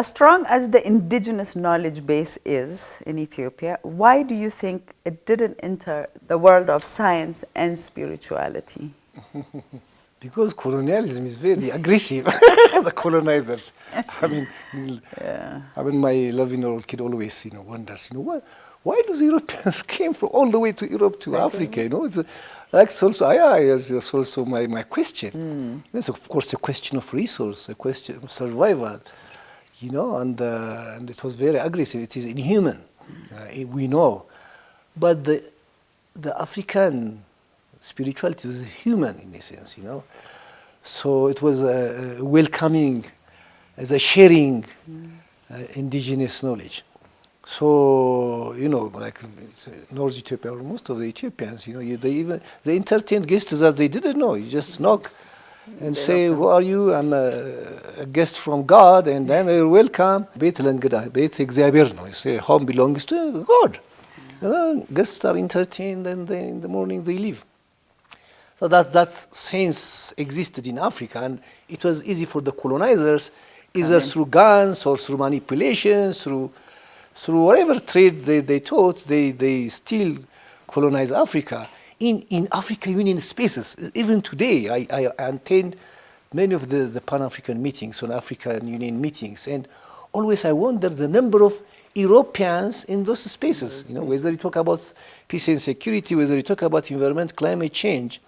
as strong as the indigenous knowledge base is in Ethiopia, why do you think it didn't enter the world of science and spirituality? Because colonialism is very aggressive, the colonizers. I mean, my 11-year-old kid always, wonders, why do the Europeans came from all the way to Europe to Africa? It's that's also, it's also my question. It's of course a question of resource, a question of survival, and it was very aggressive. It is inhuman, we know, but the African spirituality was human in a sense, So it was welcoming, as a sharing indigenous knowledge. So, like North Ethiopia, or most of the Ethiopians, they entertained guests that they didn't know. You just knock and say, who are you? I'm a guest from God, and then they're welcome. Beit Lengida, Beit እግዚአብሔር ነው. You say, home belongs to God. Guests are entertained, and in the morning they leave. So that sense existed in Africa, and it was easy for the colonizers, either through guns or through manipulations, through whatever trade they taught, they still colonize Africa. In Africa Union spaces, even today, I attend many of the Pan-African meetings, on African Union meetings, and always I wonder the number of Europeans in those spaces, whether you talk about peace and security, whether you talk about environment, climate change.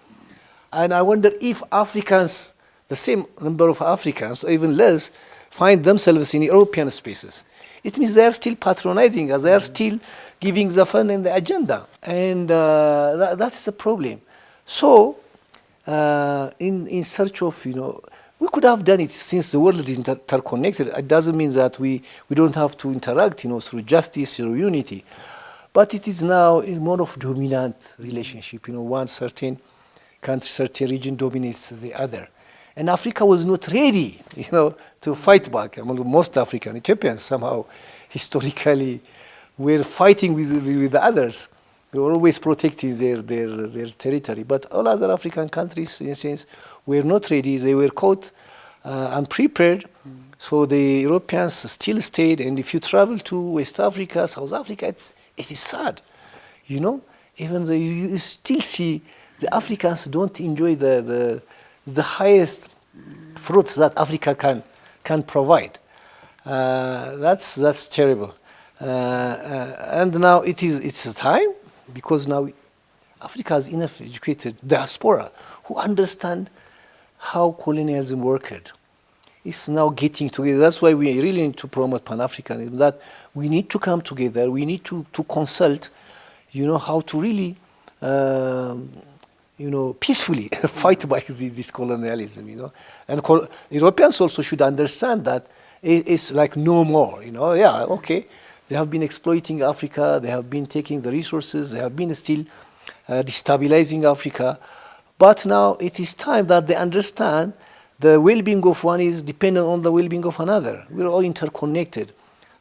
And I wonder if Africans, the same number of Africans, or even less, find themselves in European spaces. It means they are still patronizing us, they are still giving the fund and the agenda. And that's the problem. So, in search of, we could have done it since the world is interconnected. It doesn't mean that we don't have to interact, through justice, through unity. But it is now more of dominant relationship. One certain country, certain region dominates the other. And Africa was not ready, to fight back. Most African Ethiopians somehow, historically, were fighting with the others. They were always protecting their territory. But all other African countries, in a sense, were not ready. They were caught unprepared. So the Europeans still stayed. And if you travel to West Africa, South Africa, it is sad. Even though you still see the Africans don't enjoy the highest fruits that Africa can provide. That's terrible. And now it's a time, because now Africa has enough educated diaspora who understand how colonialism worked. It's now getting together. That's why we really need to promote Pan-Africanism, that we need to come together, we need to consult, how to really peacefully fight back this colonialism, And Europeans also should understand that it's like no more, They have been exploiting Africa, they have been taking the resources, they have been still destabilizing Africa. But now it is time that they understand the well-being of one is dependent on the well-being of another. We're all interconnected.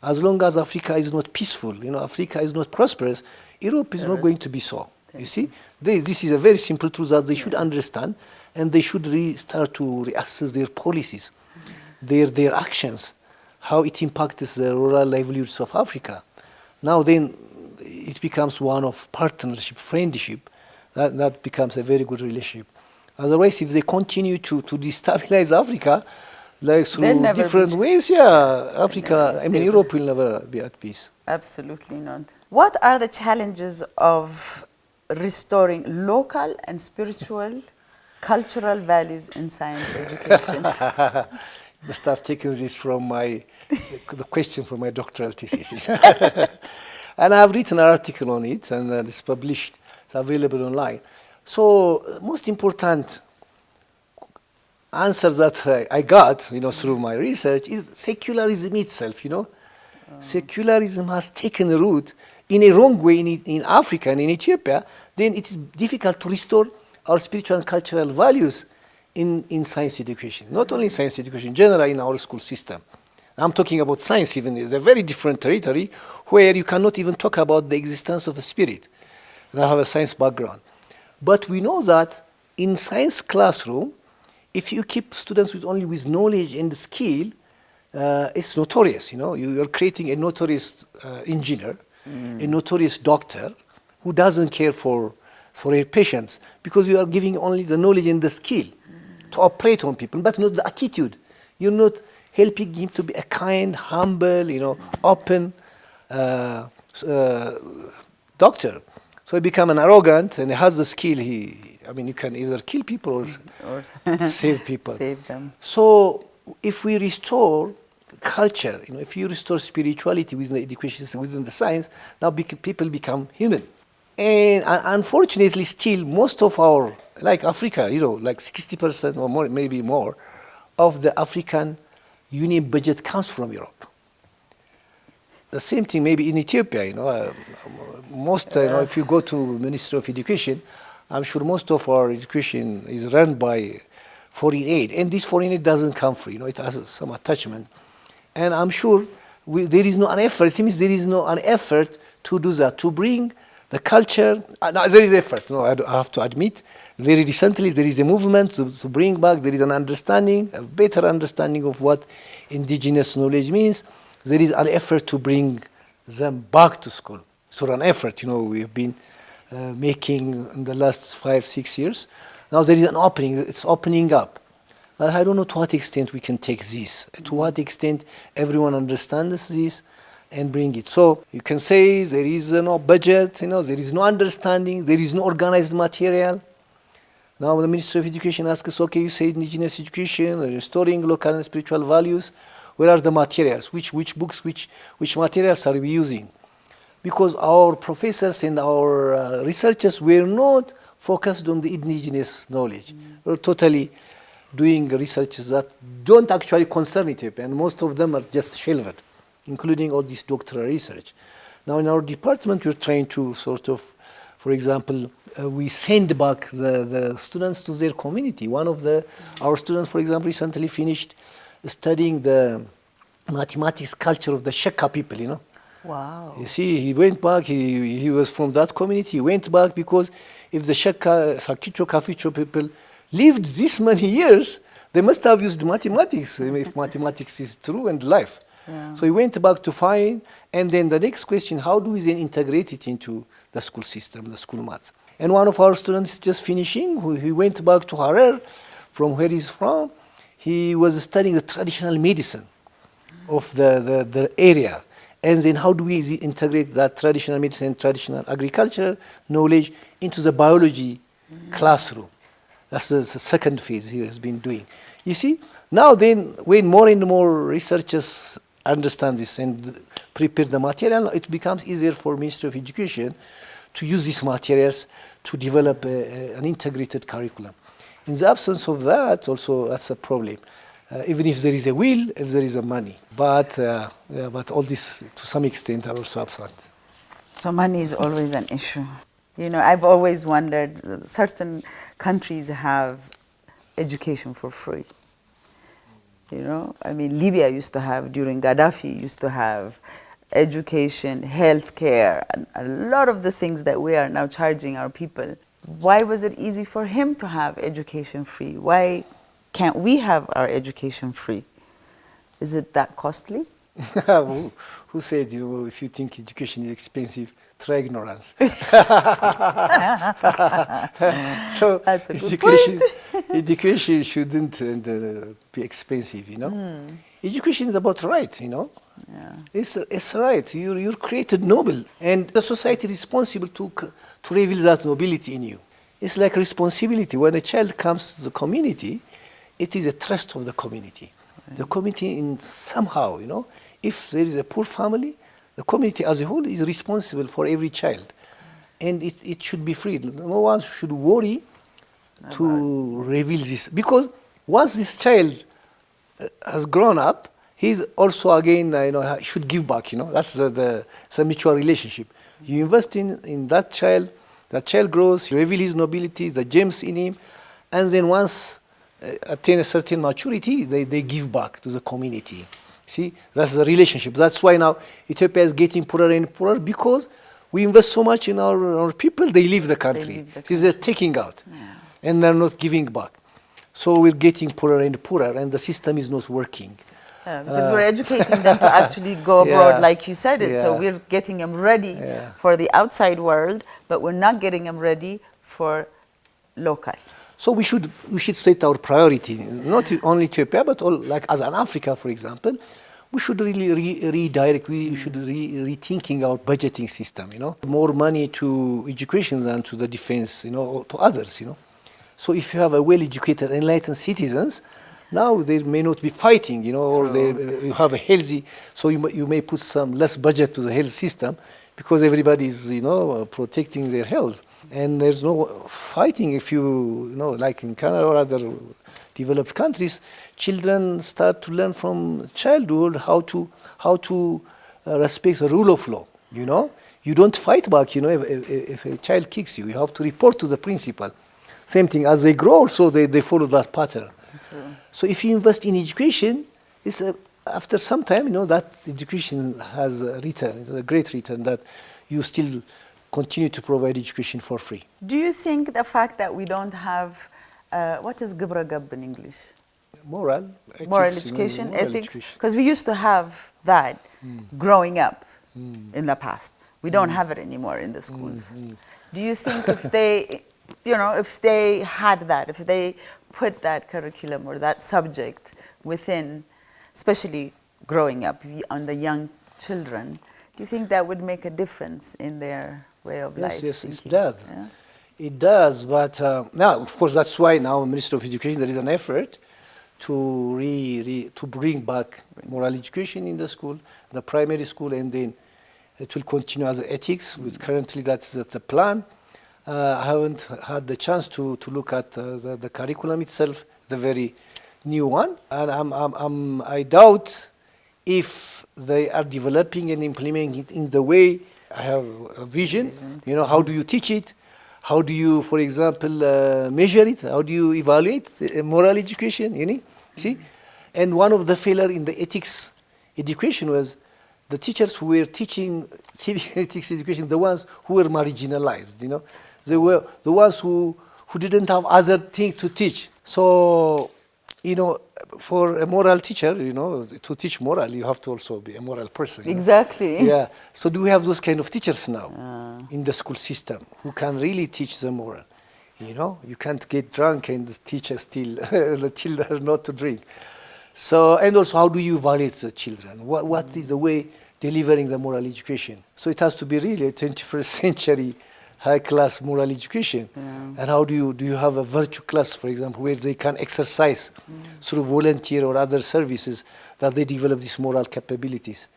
As long as Africa is not peaceful, Africa is not prosperous, Europe is not going to be so. You see, this is a very simple truth that they should understand, and they should start to reassess their policies, their actions, how it impacts the rural livelihoods of Africa. Now then, it becomes one of partnership, friendship, that becomes a very good relationship. Otherwise, if they continue to destabilize Africa, like through different ways, Africa, Europe will never be at peace. Absolutely not. What are the challenges of restoring local and spiritual, cultural values in science education? You must have taken this from the question from my doctoral thesis. And I have written an article on it, and it's published. It's available online. So, most important answer that I got, through my research is secularism itself. Secularism has taken root in a wrong way in Africa and in Ethiopia. Then it is difficult to restore our spiritual and cultural values in science education. Not only science education, generally in our school system. I'm talking about science even. It's a very different territory where you cannot even talk about the existence of a spirit. And I have a science background. But we know that in science classroom, if you keep students with only with knowledge and skill, it's notorious, You're creating a notorious engineer, a notorious doctor who doesn't care for your patients because you are giving only the knowledge and the skill to operate on people, but not the attitude. You're not helping him to be a kind, humble, open doctor. So he become an arrogant and he has the skill. You can either kill people or save people. Save them. So if we restore culture, if you restore spirituality within the education system, within the science, now people become human. And unfortunately, still, most of our, like Africa, like 60% or more, maybe more, of the African Union budget comes from Europe. The same thing maybe in Ethiopia, if you go to Ministry of Education, I'm sure most of our education is run by foreign aid. And this foreign aid doesn't come free, it has some attachment. And I'm sure there is no an effort, it means there is no an effort to do that, to bring the culture. No, there is effort, I have to admit. Very recently there is a movement to bring back, there is an understanding, a better understanding of what indigenous knowledge means. There is an effort to bring them back to school. So an effort, we have been making in the last 5-6 years. Now there is an opening, it's opening up. I don't know to what extent we can take this, to what extent everyone understands this and bring it. So you can say there is no budget, there is no understanding, there is no organized material. Now the Ministry of Education asks us, okay, you say indigenous education, restoring local and spiritual values. Where are the materials? Which books, which materials are we using? Because our professors and our researchers were not focused on the indigenous knowledge. We're totally doing researches that don't actually concern Ethiopia, and most of them are just shelved, including all this doctoral research. Now in our department, we're trying to sort of, for example, we send back the students to their community. One of our students, for example, recently finished studying the mathematics culture of the Shaka people, Wow. You see, he went back, he was from that community, he went back because if the Shaka, Sakicho, Kaficho people lived this many years, they must have used mathematics, if mathematics is true and life. Yeah. So he went back to find, and then the next question, how do we then integrate it into the school system, the school maths? And one of our students just finishing, he went back to Harar, from where he's from. He was studying the traditional medicine of the area. And then how do we integrate that traditional medicine, traditional agriculture knowledge into the biology classroom? That's the second phase he has been doing. You see, now then when more and more researchers understand this and prepare the material, it becomes easier for Ministry of Education to use these materials to develop an integrated curriculum. In the absence of that, also that's a problem. Even if there is a will, if there is a money. But all this, to some extent, are also absent. So money is always an issue. I've always wondered, certain countries have education for free. Libya used to have, during Gaddafi, used to have education, healthcare, and a lot of the things that we are now charging our people. Why was it easy for him to have education free? Why can't we have our education free? Is it that costly? Who said, if you think education is expensive, try ignorance. So that's a good point. Education shouldn't be expensive, Education is about rights, Yeah. It's right. You're created noble, and the society is responsible to reveal that nobility in you. It's like responsibility. When a child comes to the community, it is a trust of the community. Right. The community, in somehow, if there is a poor family, the community as a whole is responsible for every child, and it should be free. No one should worry to reveal this, because once this child has grown up, he's also again, should give back. That's the mutual relationship. You invest in that child grows, you reveal his nobility, the gems in him, and then once attain a certain maturity, they give back to the community. See, that's the relationship. That's why now Ethiopia is getting poorer and poorer, because we invest so much in our people, they leave the country. See, they're taking out, and they're not giving back. So we're getting poorer and poorer, and the system is not working. Because we're educating them to actually go abroad, like you said it. So Yeah. we're getting them ready Yeah. for the outside world, but we're not getting them ready for local. So we should set our priority, not only Ethiopia, but all, like as an Africa, for example, we should really redirect, we should rethinking our budgeting system, more money to education than to the defense, or to others, So if you have a well-educated, enlightened citizens, now they may not be fighting, or you have a healthy, so you may put some less budget to the health system because everybody is, protecting their health. And there's no fighting if like in Canada or other developed countries, children start to learn from childhood how to respect the rule of law, You don't fight back, if a child kicks you, you have to report to the principal. Same thing, as they grow also, they follow that pattern. So if you invest in education, it's after some time, that education has a return, a great return, that you still continue to provide education for free. Do you think the fact that we don't have, what is gibra gab in English? Moral, ethics, moral education, moral ethics, because we used to have that growing up in the past. We don't have it anymore in the schools. Do you think if they, if they had that, if they put that curriculum or that subject within, especially growing up on the young children, do you think that would make a difference in their way of life? Yes, thinking? it does. Yeah? It does, but now, of course, that's why now, Minister of Education, there is an effort to to bring back moral education in the school, the primary school, and then it will continue as ethics. With currently, that's the plan. I haven't had the chance to look at the curriculum itself, the very new one, and I doubt if they are developing and implementing it in the way I have a vision. How do you teach it? How do you, for example, measure it? How do you evaluate moral education? See? And one of the failure in the ethics education was the teachers who were teaching civic ethics education, the ones who were marginalized, They were the ones who didn't have other things to teach. So, for a moral teacher, to teach moral, you have to also be a moral person. Exactly. Yeah. So do we have those kind of teachers now in the school system who can really teach the moral? You can't get drunk and teach still the children not to drink. So, and also, how do you evaluate the children? What is the way delivering the moral education? So it has to be really a 21st century high-class moral education. And how do you have a virtue class, for example, where they can exercise through volunteer or other services that they develop these moral capabilities.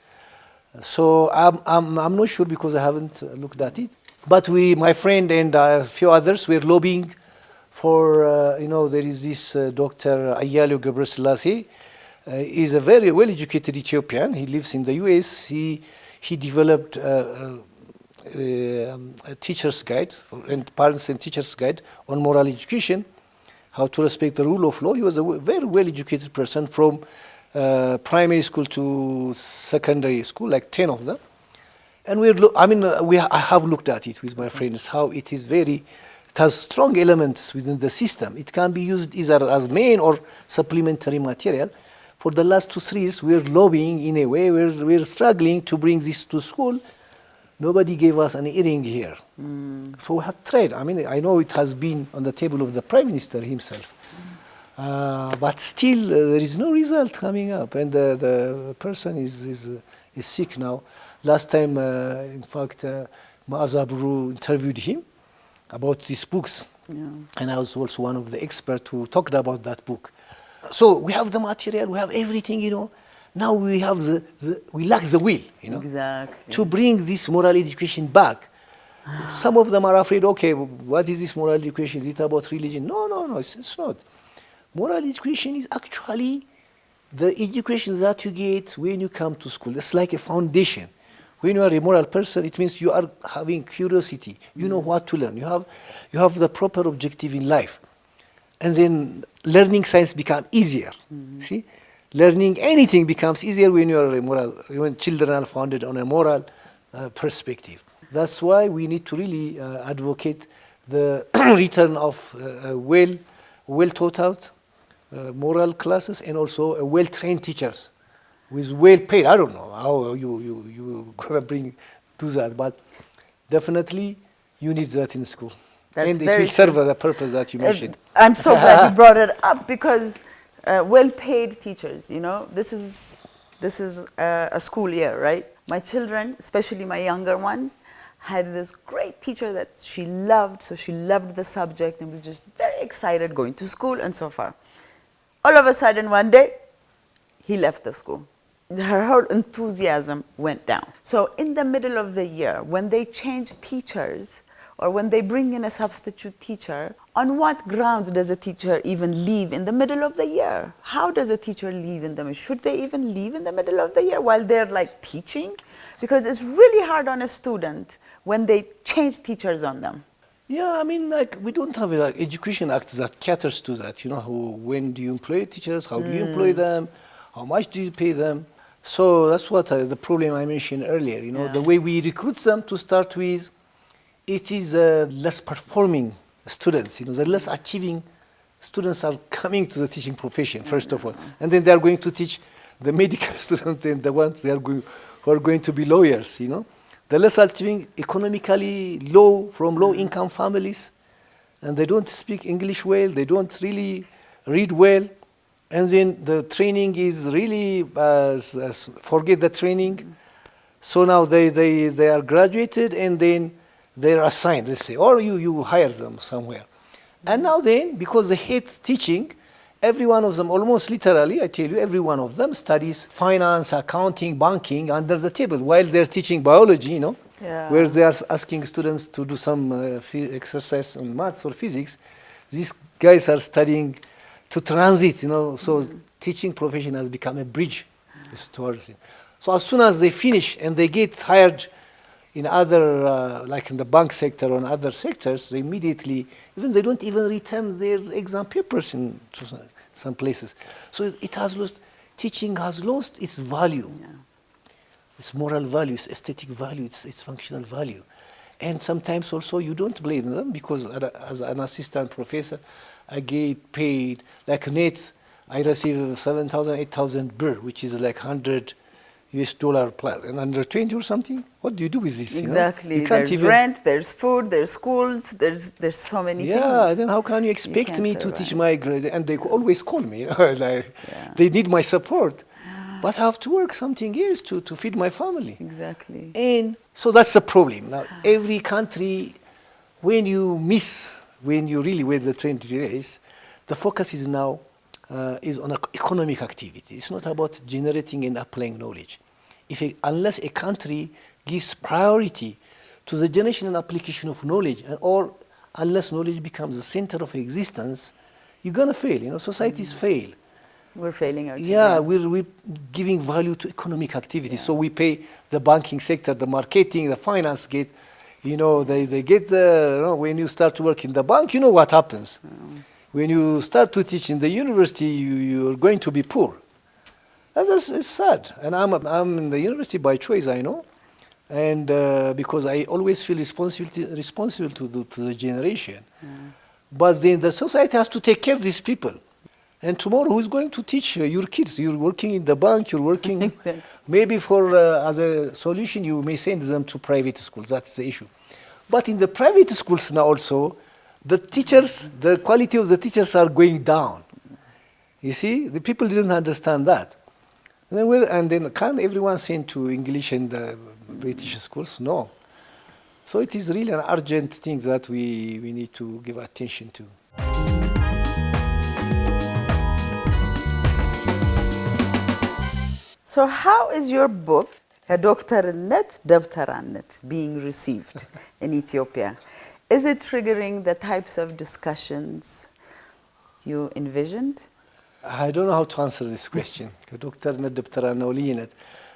So I'm not sure because I haven't looked at it. But my friend and a few others were lobbying for, there is this Dr. Ayalo Gebreselassie. He's a very well-educated Ethiopian. He lives in the US. He developed a teacher's guide and parents and teachers guide on moral education, how to respect the rule of law. He was a very well-educated person from primary school to secondary school, like 10 of them. And I have looked at it with my friends, how it has strong elements within the system. It can be used either as main or supplementary material. For the last 2-3 years, we're lobbying in a way, we're struggling to bring this to school. Nobody gave us an hearing here. So we have tried. I know it has been on the table of the Prime Minister himself. But still, there is no result coming up. And the person is sick now. Last time, in fact, Maaza Buru interviewed him about these books. And I was also one of the experts who talked about that book. So we have the material, we have everything, Now we have we lack the will, Exactly. to bring this moral education back. Some of them are afraid, okay, what is this moral education? Is it about religion? No, it's not. Moral education is actually the education that you get when you come to school. It's like a foundation. When you are a moral person, it means you are having curiosity. You know what to learn. You have the proper objective in life. And then learning science becomes easier. See? Learning anything becomes easier when you are when children are founded on a moral perspective. That's why we need to really advocate the return of well taught out moral classes and also well-trained teachers with well paid. I don't know how you gonna do that, but definitely you need that in school. That's and it very will serve true. the purpose that you mentioned. I'm so glad you brought it up because well-paid teachers, you know, this is a school year, right? My children, especially my younger one, had this great teacher that she loved, so she loved the subject and was just very excited going to school and so far. All of a sudden, one day, he left the school. Her whole enthusiasm went down. So in the middle of the year, when they change teachers, or when they bring in a substitute teacher, on what grounds does a teacher even leave in the middle of the year? How does a teacher leave in the middle? Should they even leave in the middle of the year while they're like teaching? Because it's really hard on a student when they change teachers on them. Yeah, I mean, like, we don't have an education act that caters to that. You know, when do you employ teachers? How do you employ them? How much do you pay them? So that's what the problem I mentioned earlier. You know, the way we recruit them to start with, it is less performing students. You know, the less achieving students are coming to the teaching profession, first of all. And then they are going to teach the medical students and the ones who are going to be lawyers, you know. The less achieving, economically low, from low-income families, and they don't speak English well, they don't really read well, and then the training is really, forget the training. So now they are graduated, and then they're assigned, let's say, or you hire them somewhere. And now then, because they hate teaching, every one of them, almost literally, I tell you, every one of them studies finance, accounting, banking under the table while they're teaching biology, you know, where they are asking students to do some exercise on maths or physics. These guys are studying to transit, you know, so teaching profession has become a bridge towards it. So as soon as they finish and they get hired in other, like in the bank sector or in other sectors, they immediately, they don't even return their exam papers in some places. So it has lost, teaching has lost its value. Yeah. Its moral value, its aesthetic value, its functional value. And sometimes also you don't blame them because as an assistant professor, I get paid, like net, I receive 7,000, 8,000 birr, which is like 100 US dollar plus, and under 20 or something. What do you do with this? Exactly. You know? You can't there's rent, there's food, there's schools, there's so many things. Yeah, then how can you expect me to teach my grade? And they always call me. They need my support. But I have to work something else to feed my family. Exactly. And so that's the problem. Now, every country, when you really with the trend race, the focus is now is on economic activity. It's not about generating and applying knowledge. Unless a country gives priority to the generation and application of knowledge, or unless knowledge becomes the center of existence, you're going to fail. You know, societies fail. We're failing our children. Yeah, we're giving value to economic activity. Yeah. So we pay the banking sector, the marketing, the finance get, you know, they get the, you know, when you start to work in the bank, you know what happens. When you start to teach in the university, you're going to be poor. It's sad. And I'm in the university by choice, I know. And because I always feel responsible to the generation. But then the society has to take care of these people. And tomorrow, who's going to teach your kids? You're working in the bank, you're working, maybe as a solution, you may send them to private schools. That's the issue. But in the private schools now also, the teachers, the quality of the teachers are going down. You see, the people didn't understand that. And then can everyone send to English and British schools? No. So it is really an urgent thing that we need to give attention to. So how is your book, Doktornet, Dabtarannet, being received in Ethiopia? Is it triggering the types of discussions you envisioned? I don't know how to answer this question.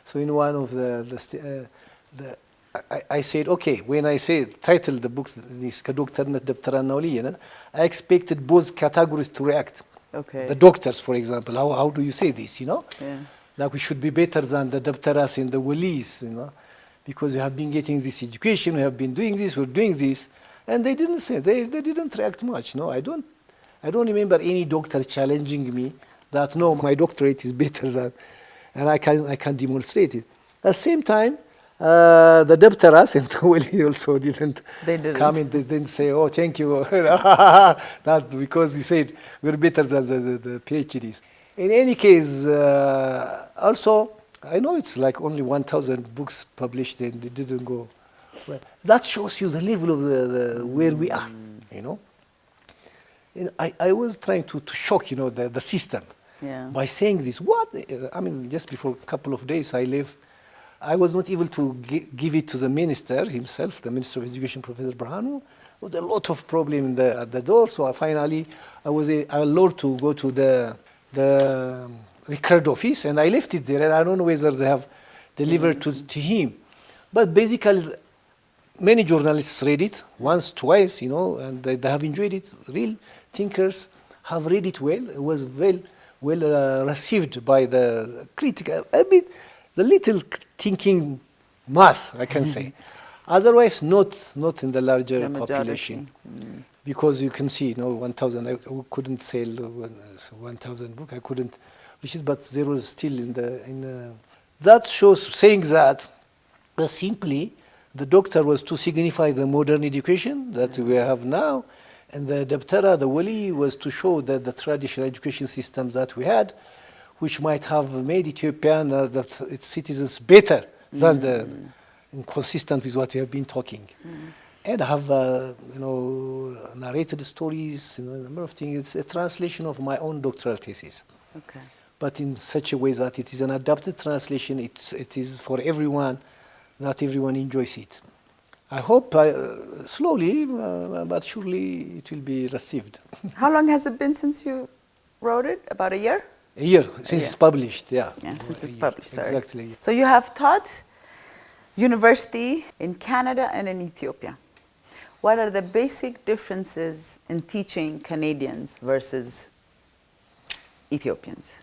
So in one of I said, okay, when I titled the book, this I expected both categories to react. Okay. The doctors, for example, how do you say this, you know? Yeah. Like we should be better than the Dabtaras and the Walis, you know? Because we have been getting this education, we have been doing this, we're doing this. And they didn't say, they didn't react much, no? I don't remember any doctor challenging me that, no, my doctorate is better than. and I can demonstrate it. At the same time, the Dr. and Wali also didn't come in. They didn't say, "Oh, thank you," not because you said we're better than the PhDs. In any case, also I know it's like only 1,000 books published, and they didn't go. Well, that shows you the level of the where we are, you know. And I was trying to shock, you know, the system by saying this. What? I mean, just before a couple of days I left. I was not able to give it to the minister himself, the Minister of Education, Professor Brahanu. There was a lot of problem at the door, so finally I was allowed to go to the record office, and I left it there, and I don't know whether they have delivered to him. But basically, many journalists read it once, twice, you know, and they have enjoyed it. Real thinkers have read it well. It was well received by the critic. A bit, the little thinking mass, I can say. Otherwise, not in the larger population. Because you can see, you know, 1,000. I couldn't sell 1,000 books. I couldn't, but there was still in the. That shows saying that simply the doctor was to signify the modern education that we have now, and the Dr. the Wali was to show that the traditional education systems that we had, which might have made Ethiopian its citizens better than inconsistent with what we have been talking. And I have, you know, narrated stories, you know, a number of things. It's a translation of my own doctoral thesis. Okay. But in such a way that it is an adapted translation. It is for everyone, that everyone enjoys it. I hope slowly, but surely it will be received. How long has it been since you wrote it? About a year? A year, since it's published, yeah. Yeah, since it's published, sorry. Exactly. So you have taught university in Canada and in Ethiopia. What are the basic differences in teaching Canadians versus Ethiopians?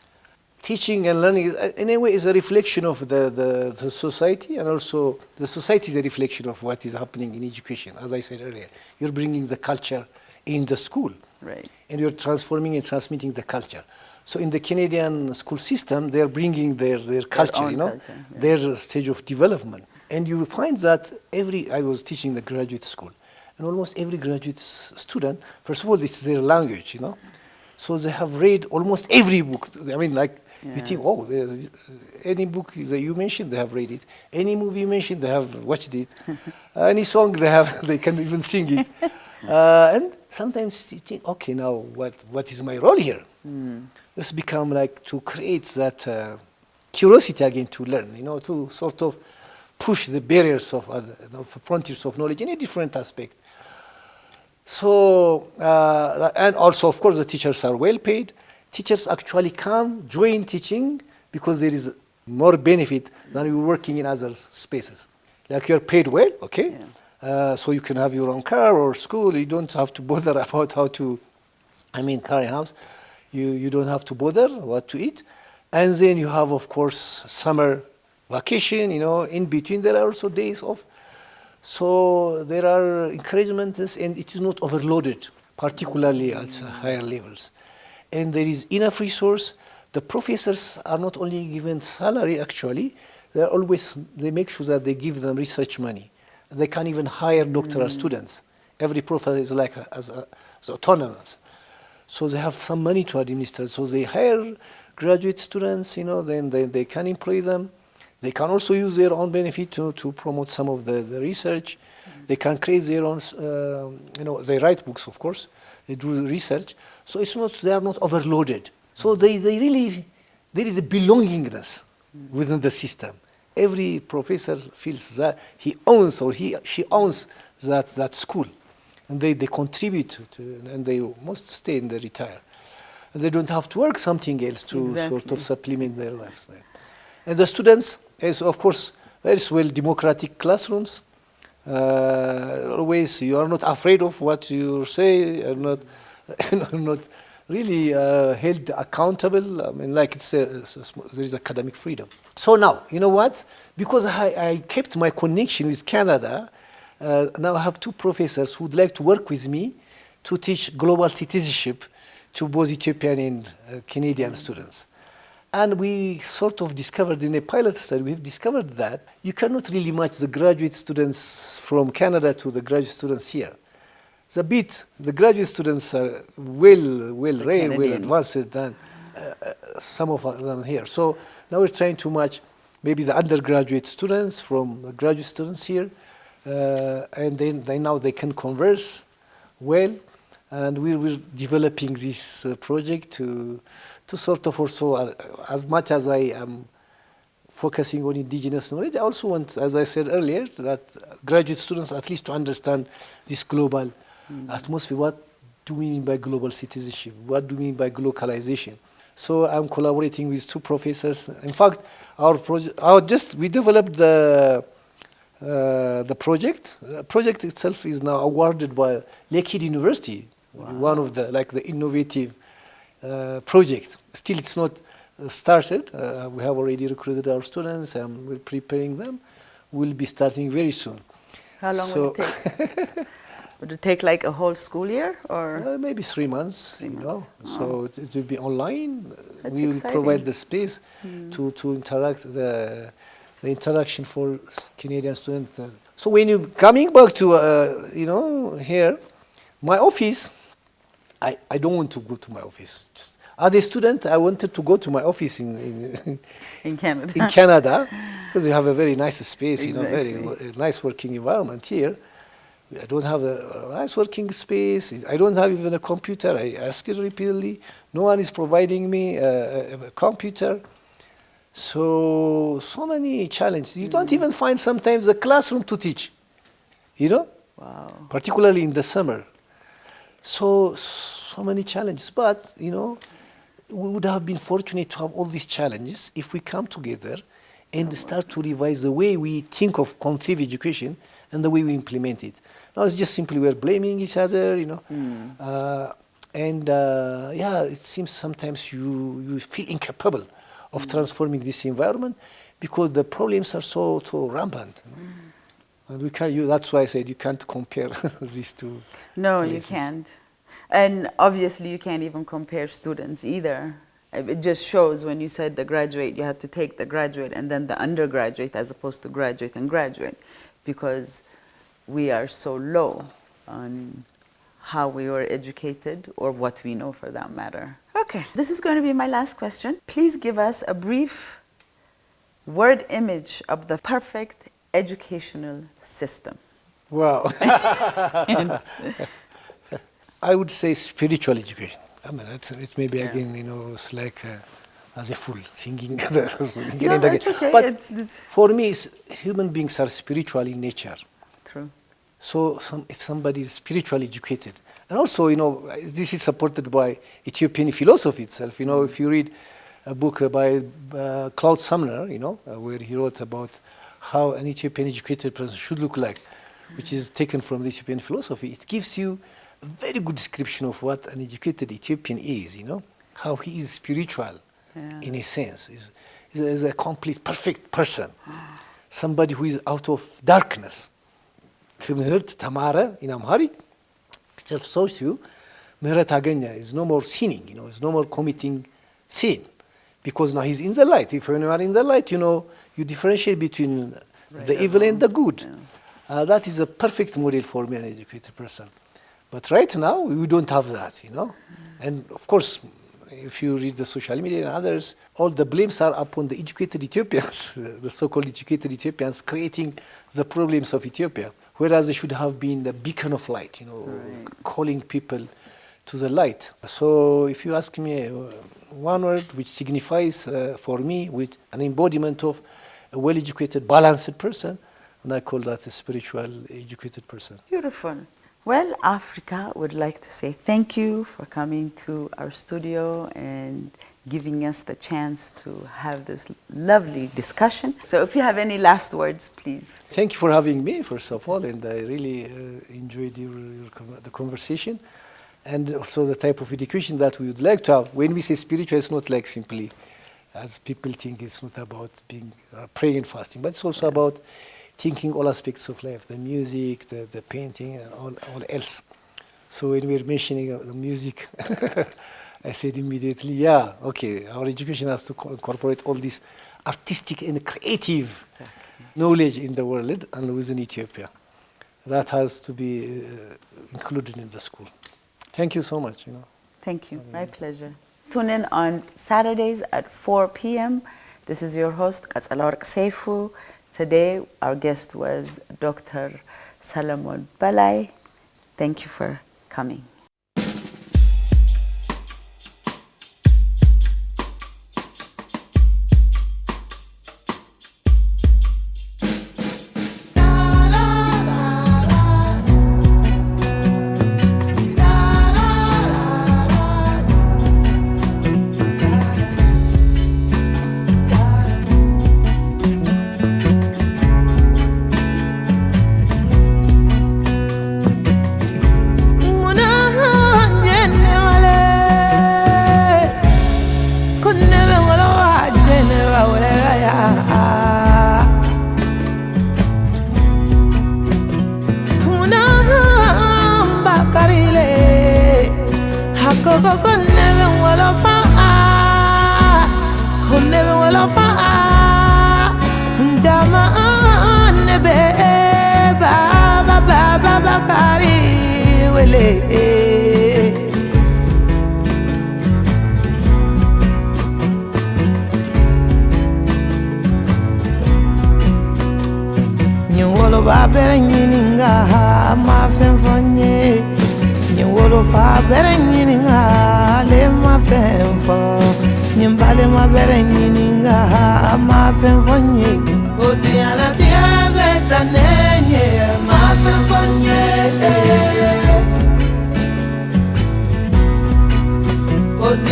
Teaching and learning, in a way, is a reflection of the society, and also the society is a reflection of what is happening in education. As I said earlier, you're bringing the culture in the school, right? And you're transforming and transmitting the culture. So in the Canadian school system, they're bringing their culture, you know, culture, yeah. Their stage of development. And you find that I was teaching the graduate school, and almost every graduate student, first of all, this is their language, you know. So they have read almost every book. I mean, like, you think, oh, any book that you mentioned, they have read it. Any movie you mentioned, they have watched it. Any song they can even sing it. And sometimes you think, okay, now what is my role here? It's become like to create that curiosity again to learn, you know, to sort of push the barriers of frontiers of knowledge in a different aspect. So, and also, of course, the teachers are well paid. Teachers actually come join teaching because there is more benefit than you working in other spaces. Like you're paid well, okay? Yeah. So you can have your own car or school. You don't have to bother about how to, carry house. You don't have to bother what to eat. And then you have, of course, summer vacation, you know, in between there are also days off. So there are encouragements, and it is not overloaded, particularly at higher levels. And there is enough resource. The professors are not only given salary, actually, they make sure that they give them research money. They can even hire doctoral students. Every professor is like as autonomous. So they have some money to administer. So they hire graduate students, you know, then they can employ them. They can also use their own benefit to promote some of the research. They can create their own, they write books, of course. They do research. So they are not overloaded. So they really, there is a belongingness within the system. Every professor feels that he owns or she owns that school. And they contribute and they must stay and they retire. And they don't have to work something else to sort of supplement their lifestyle. And the students, as of course, very well democratic classrooms. Always, you are not afraid of what you say, are not really held accountable. I mean, like there is academic freedom. So now, you know what? Because I kept my connection with Canada, now I have two professors who would like to work with me to teach global citizenship to both Ethiopian and Canadian students. And we sort of discovered in a pilot study, we've discovered that you cannot really match the graduate students from Canada to the graduate students here. It's a bit, the graduate students are well advanced than some of them here. So now we're trying to match maybe the undergraduate students from the graduate students here, and then now they can converse well. And we're developing this project to sort of also, as much as I am focusing on indigenous knowledge, I also want, as I said earlier, that graduate students at least to understand this global atmosphere. What do we mean by global citizenship? What do we mean by globalization? So I'm collaborating with two professors. In fact, we developed the project. The project itself is now awarded by Lakehead University. Wow. One of the innovative project. Still, it's not started. We have already recruited our students and we're preparing them. We'll be starting very soon. How long will it take? Would it take like a whole school year, or maybe 3 months? 3 months. Oh. So it will be online. That's we will exciting. provide the space to interact the interaction for Canadian students. So when you're coming back to here, my office. I don't want to go to my office. Just, as a student, I wanted to go to my office in Canada. In Canada, because you have a very nice space, Exactly. very nice working environment here. I don't have a nice working space. I don't have even a computer. I ask it repeatedly. No one is providing me a computer. So many challenges. You don't even find sometimes a classroom to teach, Wow. particularly in the summer. So many challenges, but we would have been fortunate to have all these challenges if we come together and start to revise the way we think of conceive education and the way we implement it. Now it's just simply we're blaming each other, it seems sometimes you feel incapable of transforming this environment because the problems are so rampant. And that's why I said you can't compare these two. No, places. you can't. And obviously you can't even compare students either. It just shows when you said the graduate, you had to take the graduate and then the undergraduate as opposed to graduate and graduate, because we are so low on how we were educated or what we know for that matter. Okay, this is going to be my last question. Please give us a brief word image of the perfect educational system. Wow. I would say spiritual education. I mean, it may be again, it's like as a fool singing. No, that's okay. But for me, human beings are spiritual in nature. True. So if somebody is spiritually educated, and also, this is supported by Ethiopian philosophy itself. If you read a book by Claude Sumner, where he wrote about how an Ethiopian educated person should look like, which is taken from the Ethiopian philosophy, it gives you a very good description of what an educated Ethiopian is, how he is spiritual in a sense, is a complete, perfect person, somebody who is out of darkness. ትምህርት ተማረ in Amharic, self-socio, ምህረት አገኘ, is no more sinning, is no more committing sin, because now he's in the light. If you are in the light, you differentiate between the evil and the good. That is a perfect model for me, an educated person. But right now, we don't have that, And of course, if you read the social media and others, all the blames are upon the educated Ethiopians, the so-called educated Ethiopians creating the problems of Ethiopia, whereas they should have been the beacon of light, calling people to the light. So if you ask me one word which signifies for me with an embodiment of a well-educated, balanced person, and I call that a spiritual, educated person. Beautiful. Well, Afreeqa would like to say thank you for coming to our studio and giving us the chance to have this lovely discussion. So if you have any last words, please. Thank you for having me, first of all, and I really enjoyed the conversation. And also the type of education that we would like to have. When we say spiritual, it's not like simply, as people think, it's not about being praying and fasting, but it's also about thinking all aspects of life, the music, the painting, and all else. So when we're mentioning the music, I said immediately, yeah, okay, our education has to incorporate all this artistic and creative knowledge in the world and within Ethiopia. That has to be included in the school. Thank you so much. Thank you. My pleasure. Tune in on Saturdays at 4 p.m. This is your host, Katsalork Seifu. Today, our guest was Dr. Solomon Balai. Thank you for coming.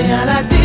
Colonialism